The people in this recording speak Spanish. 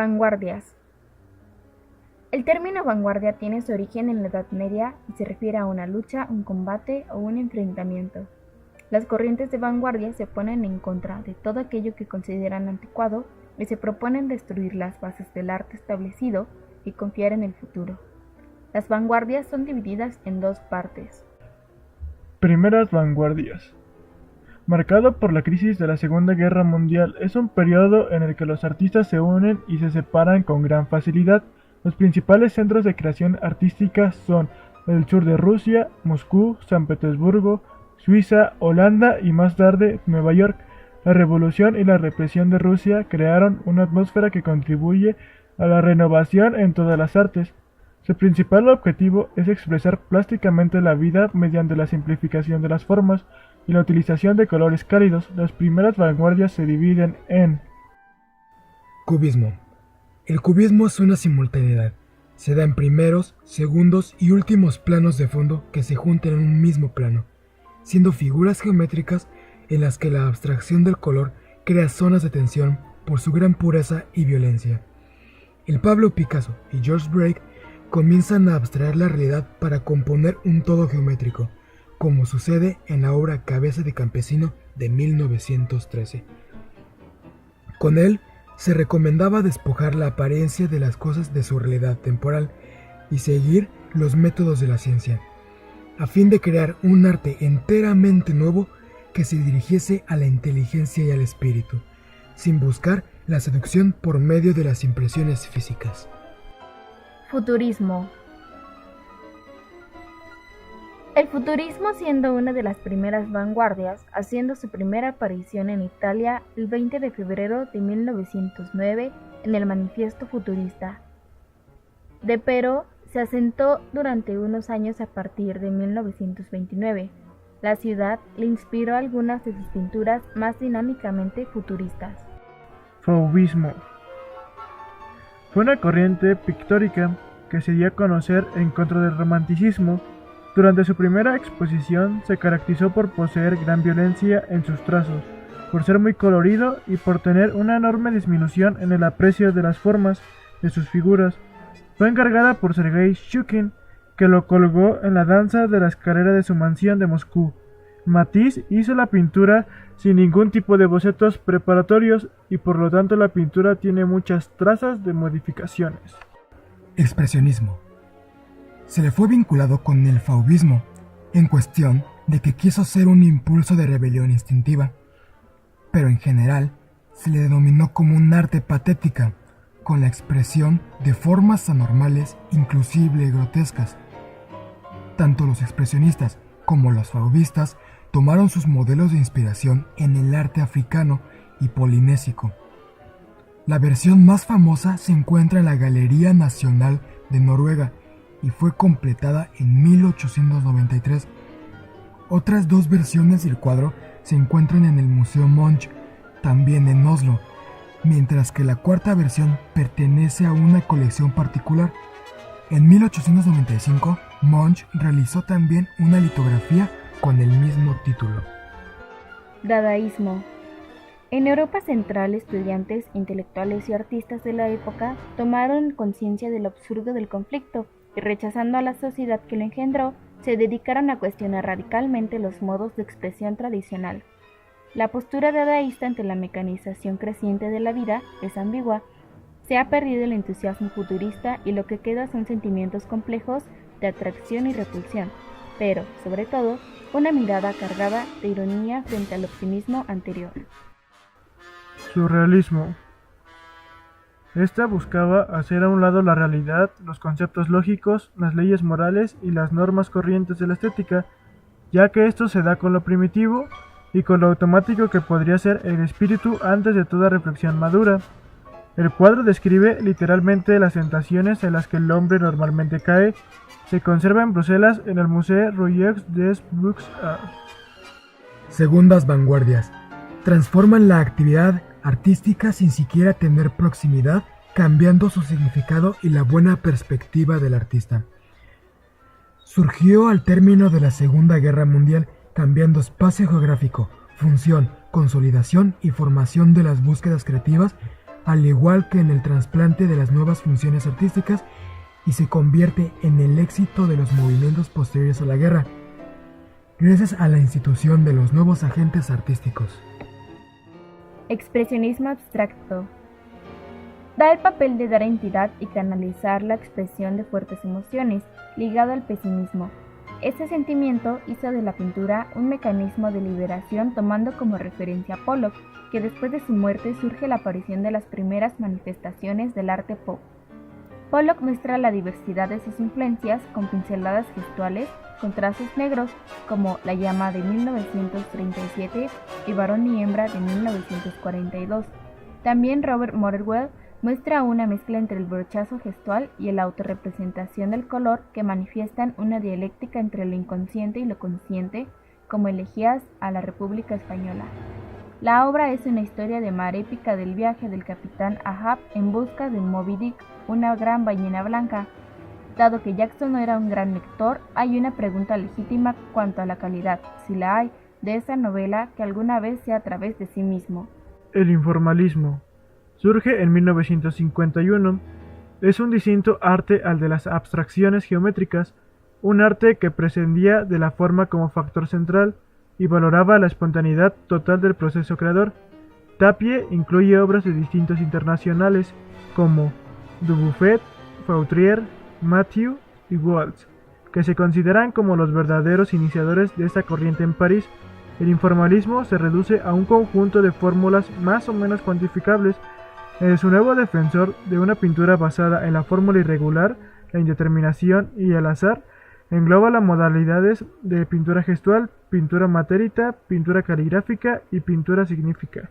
Vanguardias. El término vanguardia tiene su origen en la Edad Media y se refiere a una lucha, un combate o un enfrentamiento. Las corrientes de vanguardia se ponen en contra de todo aquello que consideran anticuado y se proponen destruir las bases del arte establecido y confiar en el futuro. Las vanguardias son divididas en dos partes. Primeras vanguardias. Marcado por la crisis de la Segunda Guerra Mundial, es un periodo en el que los artistas se unen y se separan con gran facilidad. Los principales centros de creación artística son el sur de Rusia, Moscú, San Petersburgo, Suiza, Holanda y más tarde Nueva York. La revolución y la represión de Rusia crearon una atmósfera que contribuye a la renovación en todas las artes. Su principal objetivo es expresar plásticamente la vida mediante la simplificación de las formas y la utilización de colores cálidos. Las primeras vanguardias se dividen en Cubismo. El cubismo es una simultaneidad. Se da en primeros, segundos y últimos planos de fondo que se juntan en un mismo plano, siendo figuras geométricas en las que la abstracción del color crea zonas de tensión por su gran pureza y violencia. El Pablo Picasso y George Braque comienzan a abstraer la realidad para componer un todo geométrico, como sucede en la obra Cabeza de Campesino de 1913. Con él se recomendaba despojar la apariencia de las cosas de su realidad temporal y seguir los métodos de la ciencia, a fin de crear un arte enteramente nuevo que se dirigiese a la inteligencia y al espíritu, sin buscar la seducción por medio de las impresiones físicas. Futurismo. El futurismo, siendo una de las primeras vanguardias, haciendo su primera aparición en Italia el 20 de febrero de 1909 en el Manifiesto Futurista. Pero se asentó durante unos años a partir de 1929. La ciudad le inspiró algunas de sus pinturas más dinámicamente futuristas. Fauvismo. Fue una corriente pictórica que se dio a conocer en contra del romanticismo. Durante su primera exposición se caracterizó por poseer gran violencia en sus trazos, por ser muy colorido y por tener una enorme disminución en el aprecio de las formas de sus figuras. Fue encargada por Sergei Shukin, que lo colgó en la danza de la escalera de su mansión de Moscú. Matisse hizo la pintura sin ningún tipo de bocetos preparatorios y por lo tanto la pintura tiene muchas trazas de modificaciones. Expresionismo. Se le fue vinculado con el fauvismo, en cuestión de que quiso ser un impulso de rebelión instintiva, pero en general se le denominó como un arte patética, con la expresión de formas anormales, inclusive grotescas. Tanto los expresionistas como los fauvistas tomaron sus modelos de inspiración en el arte africano y polinésico. La versión más famosa se encuentra en la Galería Nacional de Noruega y fue completada en 1893. Otras dos versiones del cuadro se encuentran en el Museo Munch, también en Oslo, mientras que la cuarta versión pertenece a una colección particular. En 1895, Munch realizó también una litografía con el mismo título. Dadaísmo. En Europa Central, estudiantes, intelectuales y artistas de la época tomaron conciencia del absurdo del conflicto y, rechazando a la sociedad que lo engendró, se dedicaron a cuestionar radicalmente los modos de expresión tradicional. La postura dadaísta ante la mecanización creciente de la vida es ambigua. Se ha perdido el entusiasmo futurista y lo que queda son sentimientos complejos de atracción y repulsión, pero, sobre todo, una mirada cargada de ironía frente al optimismo anterior. Surrealismo. Esta buscaba hacer a un lado la realidad, los conceptos lógicos, las leyes morales y las normas corrientes de la estética, ya que esto se da con lo primitivo y con lo automático que podría ser el espíritu antes de toda reflexión madura. El cuadro describe literalmente las tentaciones en las que el hombre normalmente cae. Se conserva en Bruselas en el Musée Royaux des Beaux-Arts. Segundas vanguardias. Transforman la actividad artística sin siquiera tener proximidad, cambiando su significado y la buena perspectiva del artista. Surgió al término de la Segunda Guerra Mundial, cambiando espacio geográfico, función, consolidación y formación de las búsquedas creativas al igual que en el trasplante de las nuevas funciones artísticas, y se convierte en el éxito de los movimientos posteriores a la guerra, gracias a la institución de los nuevos agentes artísticos. Expresionismo abstracto. Da el papel de dar entidad y canalizar la expresión de fuertes emociones, ligado al pesimismo. Este sentimiento hizo de la pintura un mecanismo de liberación, tomando como referencia a Pollock, que después de su muerte surge la aparición de las primeras manifestaciones del arte pop. Pollock muestra la diversidad de sus influencias con pinceladas gestuales, con trazos negros como La llama de 1937 y Varón y hembra de 1942. También Robert Motherwell muestra una mezcla entre el brochazo gestual y la autorrepresentación del color que manifiestan una dialéctica entre lo inconsciente y lo consciente, como Elegías a la República Española. La obra es una historia de mar épica del viaje del capitán Ahab en busca de Moby Dick, una gran ballena blanca. Dado que Jackson no era un gran lector, hay una pregunta legítima cuanto a la calidad, si la hay, de esa novela que alguna vez sea a través de sí mismo. El informalismo surge en 1951. Es un distinto arte al de las abstracciones geométricas, un arte que prescindía de la forma como factor central y valoraba la espontaneidad total del proceso creador. Tapie incluye obras de distintos internacionales como Dubuffet, Fautrier, Mathieu y Waltz, que se consideran como los verdaderos iniciadores de esta corriente en París. El informalismo se reduce a un conjunto de fórmulas más o menos cuantificables. Es un nuevo defensor de una pintura basada en la fórmula irregular, la indeterminación y el azar. Engloba las modalidades de pintura gestual, pintura matérita, pintura caligráfica y pintura signífica.